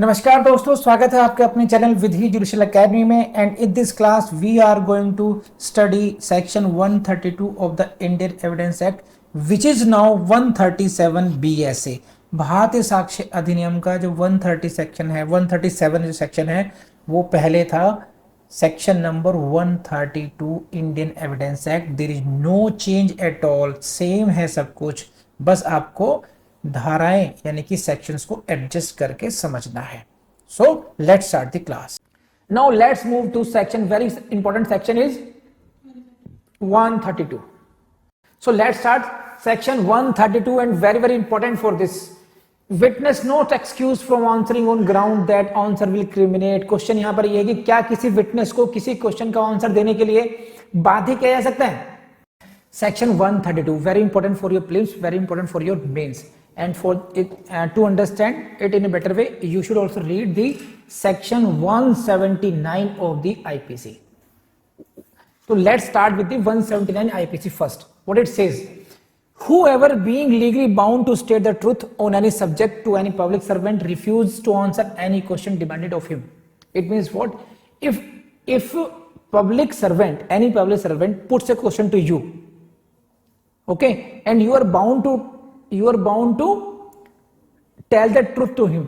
नमस्कार दोस्तों, स्वागत है आपके अपने चैनल विधि जुडिशियल एकेडमी में। And in this class we are going to study section 132 of the Indian evidence act which is now 137 BSA. Bharatiya Sakshya अधिनियम का जो 130 सेक्शन है, 137 जो सेक्शन है वो पहले था section number 132 Indian evidence act. There is no change at all, same है सब कुछ, बस आपको धाराएं यानी कि सेक्शंस को एडजस्ट करके समझना है। So let's start the class. Now let's move to section, very important section is 132. So let's start section 132 and very important for this. Witness not excused from answering on ground that answer will criminate. Question यहां पर यह है कि क्या किसी witness को किसी question का आंसर देने के लिए बाध्य किया जा सकता है? Section 132 very important for your prelims, very important for your mains. And for it to understand it in a better way, you should also read the section 179 of the IPC. So let's start with the 179 IPC first. What it says: whoever being legally bound to state the truth on any subject to any public servant refuse to answer any question demanded of him. It means what? If public servant, any public servant puts a question to you, okay, and you are bound to tell the truth to him,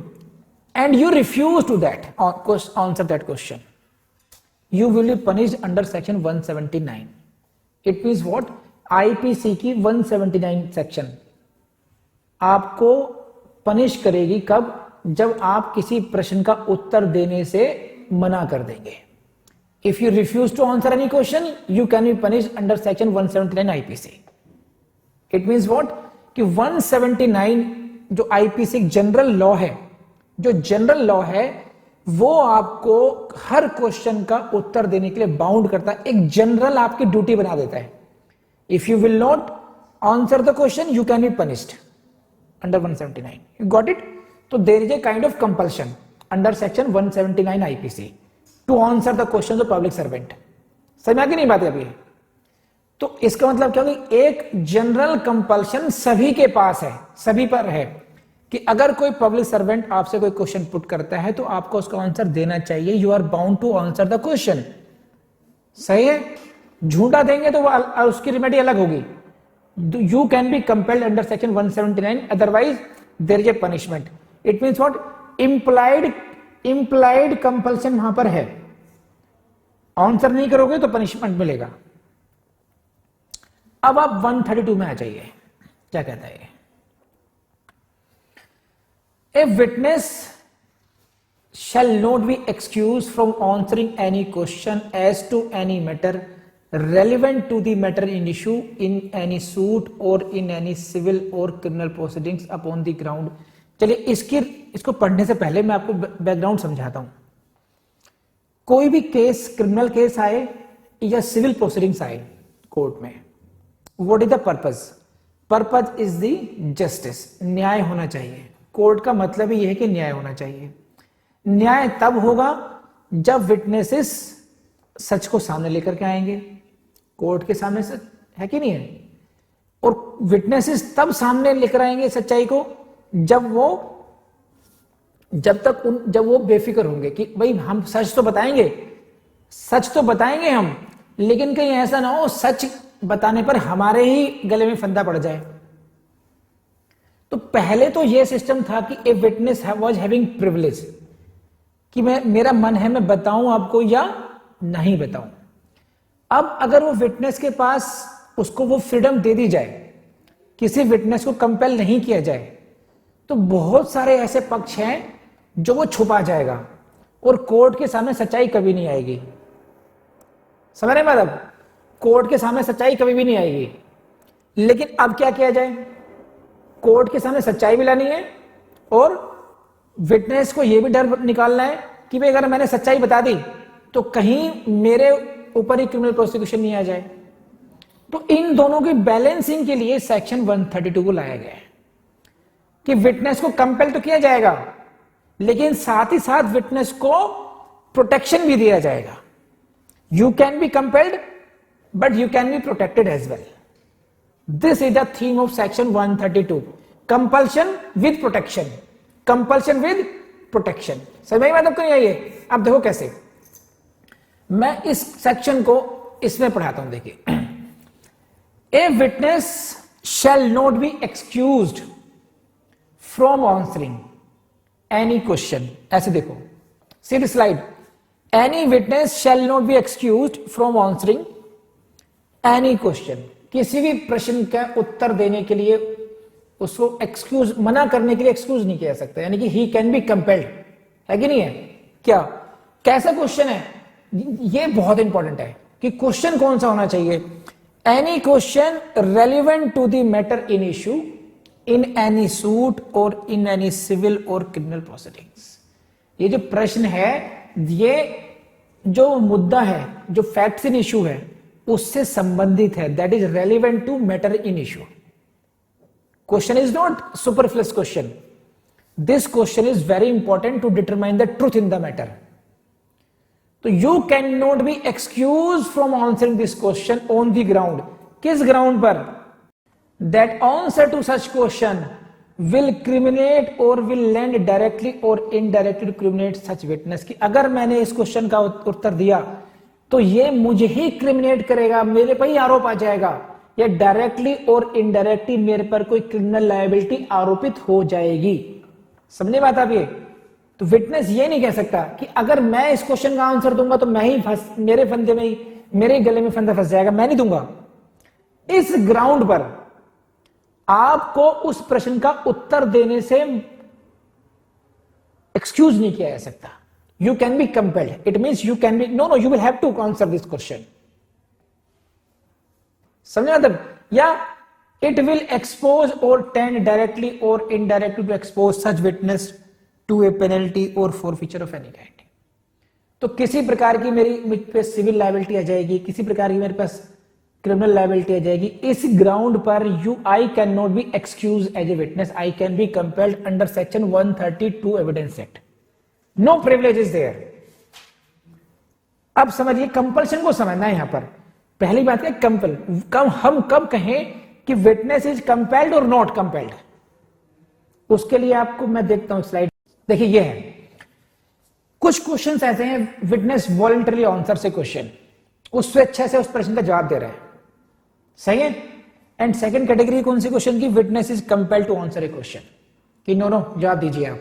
and you refuse to answer that question, you will be punished under section 179. It means what? IPC की 179 section आपको punish करेगी कब? जब आप किसी प्रश्न का उत्तर देने से मना कर देंगे. If you refuse to answer any question, you can be punished under section 179 IPC. It means what? कि 179 जो आईपीसी जनरल लॉ है, जो जनरल लॉ है वो आपको हर क्वेश्चन का उत्तर देने के लिए बाउंड करता है, एक जनरल आपकी ड्यूटी बना देता है. If you will not answer the question you can be punished under 179. You got it? तो there is a kind of compulsion under section 179 IPC to answer the question of public servant. समझ में आ गई नहीं बात अभी? तो इसका मतलब क्या होगा? एक जनरल कंपल्शन सभी के पास है, सभी पर है कि अगर कोई पब्लिक सर्वेंट आपसे कोई क्वेश्चन पुट करता है तो आपको उसका आंसर देना चाहिए. You are bound to answer the question. सही है? झूठा देंगे तो उसकी रेमेडी अलग होगी. You can be compelled under section 179, otherwise there is a punishment. It means what? Implied compulsion वहां पर है. आंसर नहीं करोगे तो पनिशमेंट मिलेगा. अब आप 132 में आ जाइए. क्या कहता है? A witness shall not be excused from answering any question as to any matter relevant to the matter in issue in any suit or in any civil or criminal proceedings upon the ground. चलिए इसको पढ़ने से पहले मैं आपको background समझाता हूं. कोई भी केस, क्रिमिनल केस आए या सिविल प्रोसीडिंग्स आए कोर्ट में, What is the purpose? Purpose is the justice. न्याय होना चाहिए. कोर्ट का मतलब ही यह है कि न्याय होना चाहिए. न्याय तब होगा जब विटनेसेस सच को सामने लेकर के आएंगे. कोर्ट के सामने सच है कि नहीं है? और विटनेसेस तब सामने लेकर आएंगे सच्चाई को जब वो बेफिक्र होंगे कि भाई हम सच तो बताएंगे हम, लेकिन कहीं ऐसा ना हो सच बताने पर हमारे ही गले में फंदा पड़ जाए. तो पहले तो यह सिस्टम था कि a witness was having privilege, कि मेरा मन है मैं बताऊं आपको या नहीं बताऊं. अब अगर वो विटनेस के पास उसको वो फ्रीडम दे दी जाए, किसी विटनेस को कंपेल नहीं किया जाए, तो बहुत सारे ऐसे पक्ष हैं जो वो छुपा जाएगा और कोर्ट के सामने सच्चाई कभी नहीं आएगी. समझ रहे मतलब? कोर्ट के सामने सच्चाई कभी भी नहीं आएगी. लेकिन अब क्या किया जाए? कोर्ट के सामने सच्चाई भी लानी है और विटनेस को यह भी डर निकालना है कि भाई अगर मैंने सच्चाई बता दी तो कहीं मेरे ऊपर ही क्रिमिनल प्रोसिक्यूशन नहीं आ जाए. तो इन दोनों की बैलेंसिंग के लिए सेक्शन 132 को लाया गया है कि विटनेस को कंपेल तो किया जाएगा, लेकिन साथ ही साथ विटनेस को प्रोटेक्शन भी दिया जाएगा. You can be compelled but you can be protected as well. This is the theme of section 132. Compulsion with protection. Compulsion with protection. समझ में मतलब नहीं आई है? अब देखो कैसे, मैं इस सेक्शन को इसमें पढ़ाता हूं। देखिए, ए witness shall not be excused from answering any question. ऐसे देखो, see the slide. Any witness shall not be excused from answering any question. किसी भी प्रश्न का उत्तर देने के लिए उसको एक्सक्यूज, मना करने के लिए एक्सक्यूज नहीं किया जा सकता, यानी कि ही कैन बी कंपेल्ड, है कि नहीं है? क्या कैसा क्वेश्चन है ये बहुत इंपॉर्टेंट है कि क्वेश्चन कौन सा होना चाहिए। Any question relevant to the matter in issue in any suit और इन एनी सिविल और क्रिमिनल प्रोसीडिंग्स। ये जो प्रश्न है, ये जो मुद्दा है, जो फैक्ट्स इन इश्यू है, उससे संबंधित है, that is relevant to matter in issue. Question is not superfluous question, this question is very important to determine the truth in the matter. तो you can not be excuse from answering this question on the ground, किस ground पर? That answer to such question will criminate और will land directly और indirectly to criminate such witness. की अगर मैंने इस question का उत्तर दिया तो ये मुझे ही क्रिमिनेट करेगा, मेरे पर ही आरोप आ जाएगा, या डायरेक्टली और इनडायरेक्टली मेरे पर कोई क्रिमिनल लायबिलिटी आरोपित हो जाएगी। समझे बात आप? ये तो विटनेस ये नहीं कह सकता कि अगर मैं इस क्वेश्चन का आंसर दूंगा तो मैं ही मेरे फंदे में ही, मेरे गले में फंदा फंस जाएगा, मैं नहीं दूंगा। इस ग्राउंड पर आपको उस प्रश्न का उत्तर देने से एक्सक्यूज नहीं किया जा सकता। You can be compelled, it means you can be, no you will have to answer this question. समझे मतलब? या इट विल एक्सपोज और टेंड डायरेक्टली और indirectly to expose such witness to a penalty और फॉरफीचर ऑफ एनी काइंड। तो किसी प्रकार की मेरे पे सिविल लायबिलिटी आ जाएगी, किसी प्रकार की मेरे पास क्रिमिनल लायबिलिटी आ जाएगी। इस ग्राउंड पर I can not be excuse as a witness, I can be compelled under section 132 evidence act. No privilege is there. अब समझिए, कंपल्शन को समझना है। यहां पर पहली बात है हम कब कहें कि विटनेस इज कंपेल्ड और नॉट कंपेल्ड। उसके लिए आपको मैं देखता हूं स्लाइड। देखिए, ये है कुछ क्वेश्चंस ऐसे हैं, विटनेस वॉलंटरी आंसर से क्वेश्चन, उससे अच्छे से उस प्रश्न का जवाब दे रहा है, सही है। एंड सेकंड कैटेगरी कौन सी क्वेश्चन की? Witness is compelled to answer a question, कि नो जवाब दीजिए आप।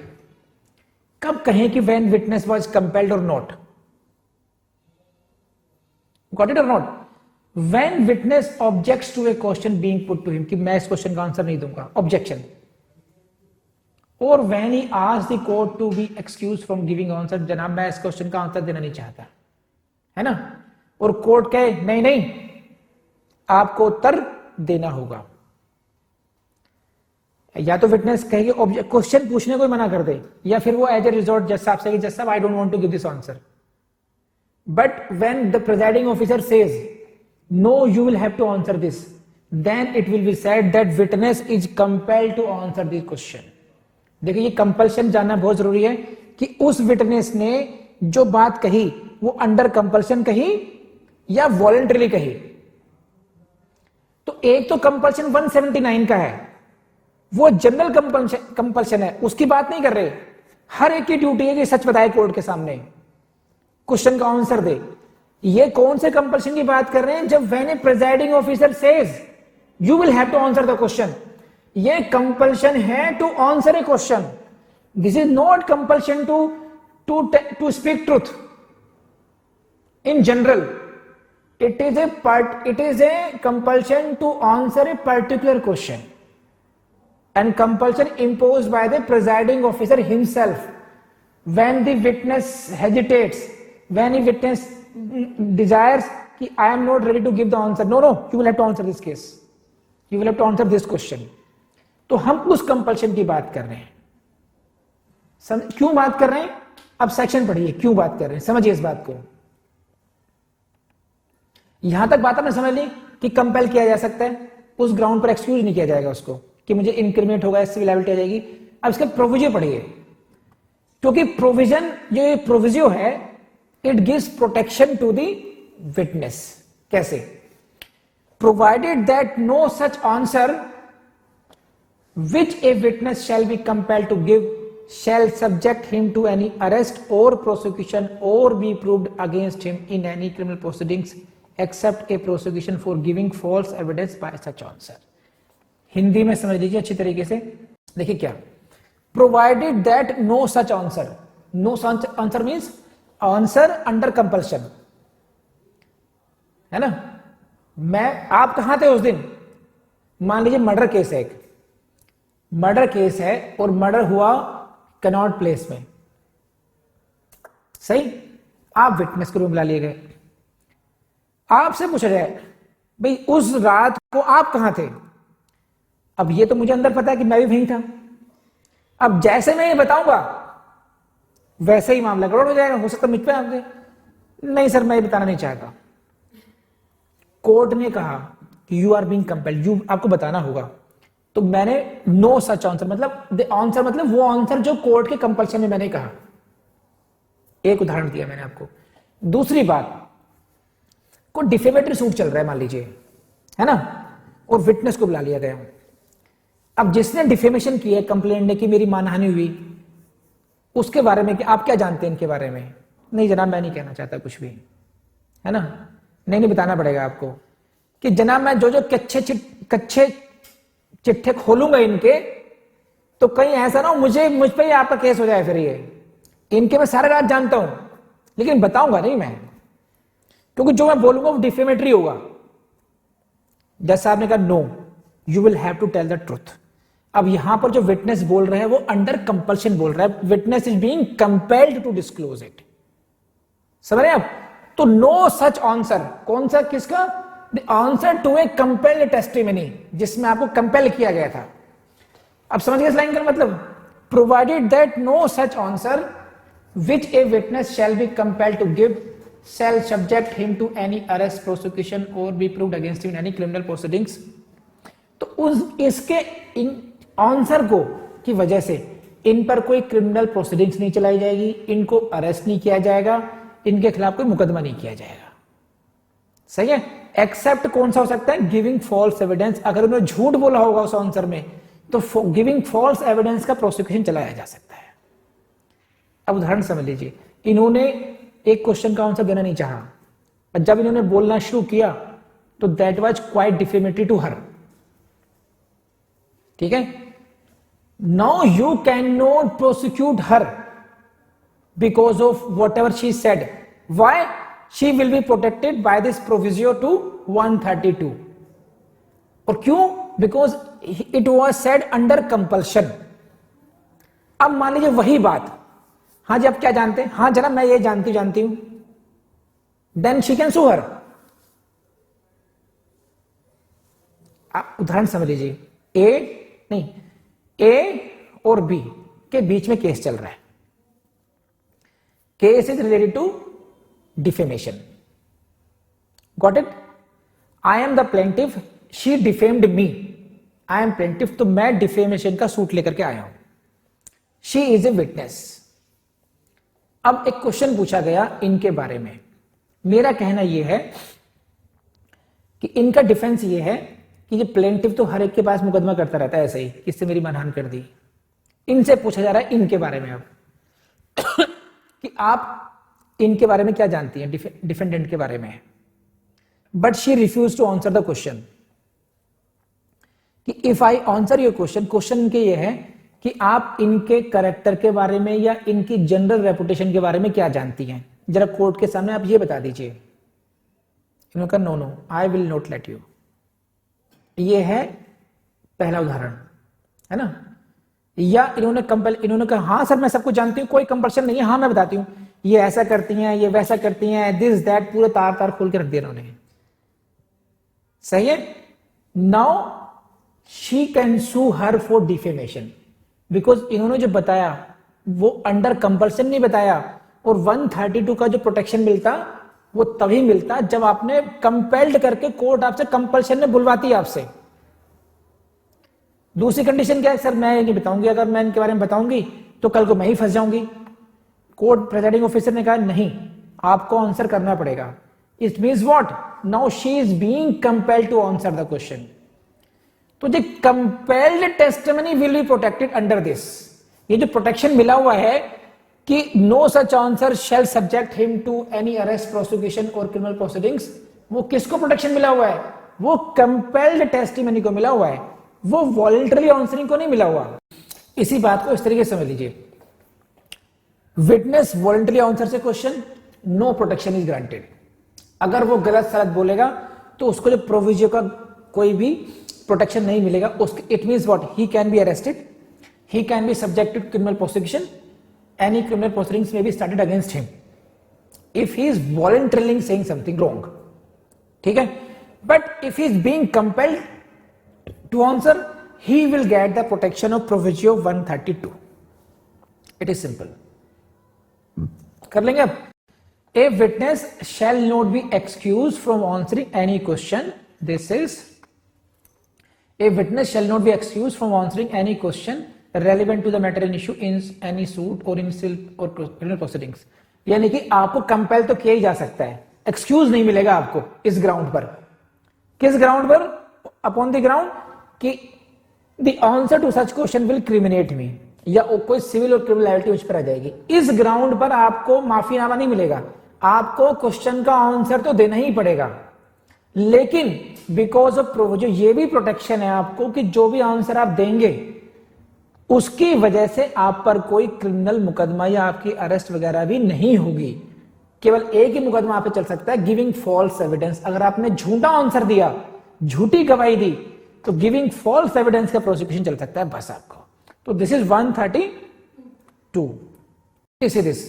कब कहें कि व्हेन विटनेस वाज कंपेल्ड और नॉट? गॉट इट और not? When witness objects to a question being put to him, कि मैं इस क्वेश्चन का आंसर नहीं दूंगा, ऑब्जेक्शन। और when he asked the court to be excuse from giving answer, जनाब मैं इस क्वेश्चन का आंसर देना नहीं चाहता, है ना, और कोर्ट कहे नहीं आपको उत्तर देना होगा। या तो विटनेस कहेगी क्वेश्चन पूछने को ही मना कर दे, या फिर वो एज ए रिजॉर्ट जज साहब से, जज साहब I don't want to give this answer. But when the presiding officer says no you will have to answer this, then it will be said that witness is compelled to answer this question. देखिए, ये compulsion जानना बहुत जरूरी है कि उस witness ने जो बात कही वो अंडर कंपल्शन कही या वॉलंटरीली कही। तो एक तो कंपल्शन 179 का है, वो जनरल कंपल्शन है, उसकी बात नहीं कर रहे। हर एक की ड्यूटी है कि सच बताए कोर्ट के सामने, क्वेश्चन का आंसर दे। ये कौन से कंपल्शन की बात कर रहे हैं? जब when a presiding officer says you will have to answer the question, ये कंपल्शन है to answer a question. This is not compulsion to speak truth in general. It is a compulsion to answer a particular question, and compulsion imposed by the presiding officer himself when the witness hesitates, when the witness desires कि I am not ready to give the answer, no you will have to answer this case, you will have to answer this question। तो हम उस compulsion की बात कर रहे हैं। क्यों बात कर रहे हैं? अब सेक्शन पढ़िए, क्यों बात कर रहे हैं, समझिए इस बात को। यहां तक बात आपने समझ ली कि कंपेल किया जा सकता है, उस ग्राउंड पर एक्सक्यूज नहीं किया जाएगा उसको कि मुझे इनक्रिमिनेट होगा, सिविल लायबिलिटी आ जाएगी। अब इसके प्रोविजन पढ़िए, क्योंकि प्रोविजन, ये प्रोविजो है, it gives protection to the witness. कैसे? Provided that no such answer which a witness shall be compelled to give shall subject him to any arrest or prosecution or be proved against him in any criminal proceedings except a prosecution for giving false evidence by such answer. Hindi में समझ लीजिए अच्छी तरीके से. देखिए क्या, provided that no such answer, no such answer means answer under compulsion, है ना. आप कहां थे उस दिन? मान लीजिए मर्डर केस है, एक मर्डर केस है और मर्डर हुआ कनॉट प्लेस में, सही. आप विटनेस के रूम ला लिए गए, आपसे पूछा जाए भाई उस रात को आप कहां थे? अब ये तो मुझे अंदर पता है कि मैं भी वहीं था. अब जैसे मैं ये बताऊंगा वैसे ही मामला गड़बड़ हो जाएगा. हो सकता मुझ पे आप दे, नहीं सर मैं ये बताना नहीं चाहता. कोर्ट ने कहा कि you are being compelled, you आपको बताना होगा. तो मैंने नो सच आंसर मतलब द आंसर मतलब वो आंसर जो कोर्ट के कंपल्शन में मैंने कहा. एक उदाहरण दिया मैंने आपको. दूसरी बात, को डिफेमेटरी सूट चल रहा है मान लीजिए, है ना, और विटनेस को बुला लिया गया. अब जिसने डिफेमेशन की है, कंप्लेंट ने कि मेरी मानहानि हुई, उसके बारे में कि आप क्या जानते हैं इनके बारे में? नहीं जनाब मैं नहीं कहना चाहता कुछ भी, है ना. नहीं बताना पड़ेगा आपको कि जनाब मैं जो जो कच्चे चिट्ठे खोलूंगा इनके, तो कहीं ऐसा ना हो मुझ पे ही आपका केस हो जाए. फिर ये इनके मैं सारे रात जानता हूं लेकिन बताऊंगा नहीं मैं, क्योंकि जो मैं बोलूंगा वो डिफेमेटरी होगा. जज साहब ने कहा no, you will have to tell the truth. अब यहां पर जो विटनेस बोल रहे हैं वो अंडर कंपल्शन बोल रहा है. Witness is being compelled to disclose it. समझ रहे हैं आप? तो नो सच आंसर, कौन सा, किसका? The answer to a compelled testimony, जिसमें आपको कंपेल किया गया था. अब समझ गए इस लाइन का मतलब? Provided that no such answer which a witness shall be compelled to give shall subject him to any arrest, prosecution or be proved against him in any criminal proceedings. तो उस इसके इन आंसर को की वजह से इन पर कोई criminal proceedings नहीं चलाई जाएगी, इनको अरेस्ट नहीं किया जाएगा, इनके खिलाफ कोई मुकदमा नहीं किया जाएगा. सही है. एक्सेप्ट कौन सा हो सकता है? Giving false evidence. अगर उन्होंने झूठ बोला होगा उस आंसर में तो गिविंग फॉल्स एविडेंस का प्रोसिक्यूशन चलाया जा सकता है. अब उदाहरण समझ लीजिए, इन्होंने एक क्वेश्चन का आंसर देना नहीं चाहा, और जब इन्होंने बोलना शुरू किया तो that was quite defamatory to her. ठीक है. Now you can not prosecute her because of whatever she said. Why? She will be protected by this proviso to 132. और क्यों? Because it was said under compulsion. अब मान लीजिए वही बात, हाँ जी आप क्या जानते हैं? हाँ जनाब मैं ये जानती हूं. देन शी कैन सू हर. आप उदाहरण समझ लीजिए, ए और बी के बीच में केस चल रहा है. Case is related to defamation. Got it? I am the plaintiff, she defamed me. I am plaintiff, तो मैं डिफेमेशन का सूट लेकर के आया हूं. She is a witness. अब एक क्वेश्चन पूछा गया इनके बारे में. मेरा कहना यह है कि इनका डिफेंस यह है कि ये प्लेंटिफ तो हर एक के पास मुकदमा करता रहता है ऐसे ही, किससे मेरी मानहानि कर दी. इनसे पूछा जा रहा है इनके बारे में अब कि आप इनके बारे में क्या जानती हैं, डिफेंडेंट के बारे में. But she refuse to answer the question कि if I answer your question. Question इनके ये है कि आप इनके कैरेक्टर के बारे में या इनकी जनरल रेपुटेशन के बारे में क्या जानती हैं, जरा कोर्ट के सामने आप ये बता दीजिए. इन्होंने कहा no I will not let you. ये है पहला उदाहरण, है ना. या इन्होंने कहा हाँ सर मैं सब कुछ जानती हूं, कोई कंपल्शन नहीं है, हाँ मैं बताती हूं, ये ऐसा करती हैं, ये वैसा करती हैं, दिस दैट, पूरे तार खोल के रख दिया इन्होंने. सही है. Now she can sue her for defamation because इन्होंने जो बताया वो अंडर कंपल्सन नहीं बताया. और 132 का जो प्रोटेक्शन मिलता वो तभी मिलता जब आपने कंपेल्ड करके, कोर्ट आपसे कंपल्शन में बुलवाती आपसे. दूसरी कंडीशन क्या है? सर मैं नहीं बताऊंगी, अगर मैं इनके बारे में बताऊंगी तो कल को मैं ही फंस जाऊंगी. कोर्ट प्रेजाइडिंग ऑफिसर ने कहा नहीं, आपको आंसर करना पड़ेगा. It means what? Now she is being compelled to answer the question. तो the compelled testimony will be protected under this. ये जो प्रोटेक्शन मिला हुआ है कि no such answer shall subject him to any arrest, prosecution और criminal proceedings, वो किसको प्रोटेक्शन मिला हुआ है? वो कंपेल्ड टेस्टिमनी को मिला हुआ है, वो वॉलंटरी आंसरिंग को नहीं मिला हुआ। इसी बात को इस तरीके से समझ लीजिए, विटनेस वॉलंटरी आंसर से question, no protection is granted. अगर वो गलत सलत बोलेगा तो उसको जो प्रोविजन का कोई भी प्रोटेक्शन नहीं मिलेगा। उसके it means what, he can be arrested, he can be subjected to criminal prosecution, any criminal proceedings may be started against him if he is voluntarily saying something wrong, ठीक है। But if he is being compelled to answer, he will get the protection of proviso 132. It is simple. कर लेंगे अब। A witness shall not be excused from answering any question. This is, a witness shall not be excused from answering any question relevant to the matter in issue in any suit or in civil or criminal proceedings. यानी कि आपको compel तो किया ही जा सकता है, excuse नहीं मिलेगा आपको इस ग्राउंड पर। किस ग्राउंड पर? अपॉन द ग्राउंड कि The answer to such question will criminate me, या कोई सिविल और क्रिमिनल लायबिलिटी उस पर आ जाएगी। इस ग्राउंड पर आपको माफीनामा नहीं मिलेगा, आपको क्वेश्चन का आंसर तो देना ही पड़ेगा, लेकिन बिकॉज ऑफ प्रोविजन ये भी प्रोटेक्शन है आपको कि जो भी आंसर आप देंगे उसकी वजह से आप पर कोई क्रिमिनल मुकदमा या आपकी अरेस्ट वगैरह भी नहीं होगी। केवल एक ही मुकदमा आप पे चल सकता है, गिविंग फॉल्स एविडेंस। अगर आपने झूठा आंसर दिया, झूठी गवाही दी, तो गिविंग फॉल्स एविडेंस का प्रोसिक्यूशन चल सकता है बस आपको। तो this is 132। This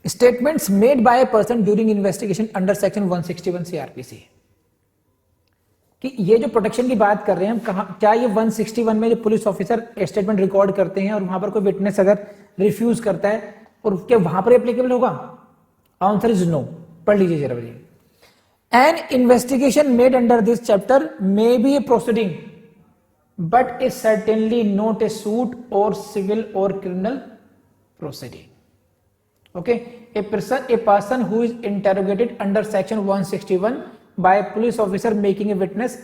statements made by a person during investigation under section 161 CrPC, कि ये जो प्रोटेक्शन की बात कर रहे हैं हम, कहां, क्या ये 161 में जो पुलिस ऑफिसर स्टेटमेंट रिकॉर्ड करते हैं और वहां पर कोई विटनेस अगर रिफ्यूज करता है और क्या वहां पर एप्लीकेबल होगा? Answer is no. पढ़ लीजिए जरा बताइए। An investigation made under this chapter may be a proceeding, but is certainly not a suit or civil or criminal proceeding. Okay, a person who is interrogated under section 161 by a police officer making a witness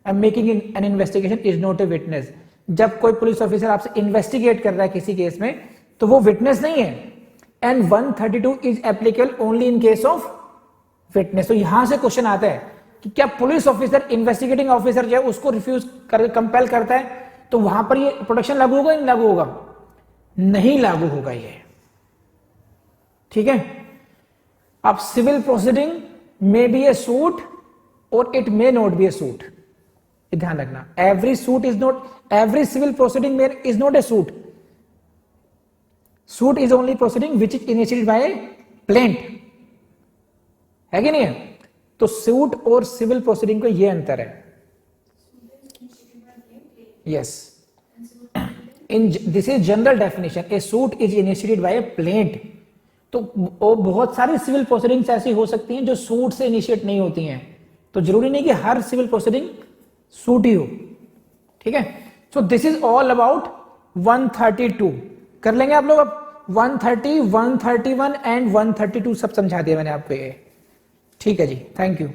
and making an investigation is not a witness. जब कोई police officer आपसे investigate कर रहा है किसी case में तो वो विटनेस नहीं है। And 132 is applicable only in case of witness. तो यहां से क्वेश्चन आता है कि क्या पुलिस ऑफिसर इन्वेस्टिगेटिंग ऑफिसर जो है उसको रिफ्यूज कर कंपेल करता है तो वहां पर ये प्रोटेक्शन लागू होगा? नहीं लागू होगा, नहीं लागू होगा ये, ठीक है। अब civil proceeding may be a suit और it may not be a suit, ध्यान रखना। Every suit is not, every civil proceeding is not a suit. Suit is only proceeding which is initiated by a plaint, है कि नहीं है? तो suit और civil proceeding को ये अंतर है। Yes, in this is general definition, A suit is initiated by a plaint. तो बहुत सारी सिविल प्रोसीडिंग्स ऐसी हो सकती हैं जो सूट से इनिशिएट नहीं होती हैं, तो जरूरी नहीं कि हर सिविल प्रोसीडिंग सूट ही हो, ठीक है। So this is all about 132। कर लेंगे आप लोग अब 130, 131 एंड 132 सब समझा दिया मैंने आपको ये, ठीक है जी, थैंक यू।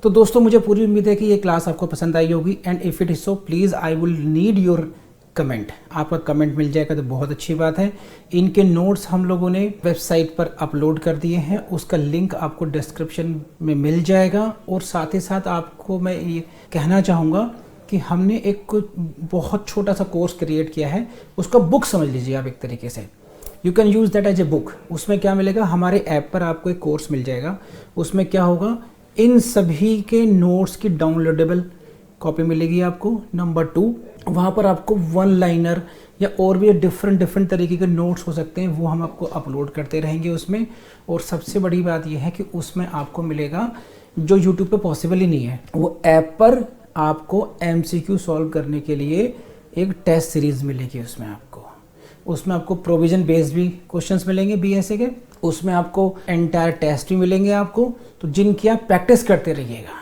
तो दोस्तों मुझे पूरी उम्मीद है कि ये क्लास आपको पसंद आई होगी, and if it is so please I will need your comment. आपका कमेंट मिल जाएगा तो बहुत अच्छी बात है। इनके नोट्स हम लोगों ने वेबसाइट पर अपलोड कर दिए हैं, उसका लिंक आपको डिस्क्रिप्शन में मिल जाएगा। और साथ ही साथ आपको मैं ये कहना चाहूँगा कि हमने एक बहुत छोटा सा कोर्स क्रिएट किया है, उसका बुक समझ लीजिए आप एक तरीके से। You can use that as a book. उसमें क्या मिलेगा, हमारे ऐप पर आपको एक कोर्स मिल जाएगा। उसमें क्या होगा, इन सभी के नोट्स की डाउनलोडेबल कॉपी मिलेगी आपको। नंबर 2, वहाँ पर आपको वन लाइनर या और भी डिफरेंट तरीके के नोट्स हो सकते हैं, वो हम आपको अपलोड करते रहेंगे उसमें। और सबसे बड़ी बात यह है कि उसमें आपको मिलेगा जो यूट्यूब पे पॉसिबल ही नहीं है, वो ऐप पर आपको MCQ सॉल्व करने के लिए एक टेस्ट सीरीज मिलेगी। उसमें आपको प्रोविजन बेस्ड भी क्वेश्चंस मिलेंगे BSA के, उसमें आपको एंटायर टेस्ट भी मिलेंगे आपको, तो जिनकी आप प्रैक्टिस करते रहिएगा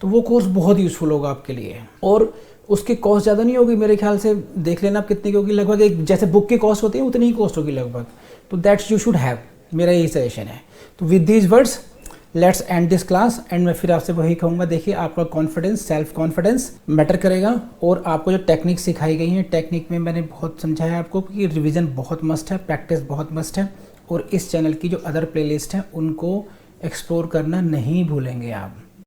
तो वो कोर्स बहुत यूज़फुल होगा आपके लिए। और उसकी कॉस्ट ज़्यादा नहीं होगी, मेरे ख्याल से देख लेना आप कितनी की होगी, लगभग एक जैसे बुक की कॉस्ट होती है उतनी ही कॉस्ट होगी लगभग। तो दैट्स यू शुड हैव, मेरा यही सजेशन है। तो with these words let's end this class and मैं फिर आपसे वही कहूँगा, देखिए आपका कॉन्फिडेंस, सेल्फ कॉन्फिडेंस मैटर करेगा। और आपको जो टेक्निक सिखाई गई है, टेक्निक में मैंने बहुत समझाया आपको कि रिवीजन बहुत मस्ट है, प्रैक्टिस बहुत मस्ट है। और इस चैनल की जो अदर प्लेलिस्ट हैं उनको एक्सप्लोर करना नहीं भूलेंगे आप।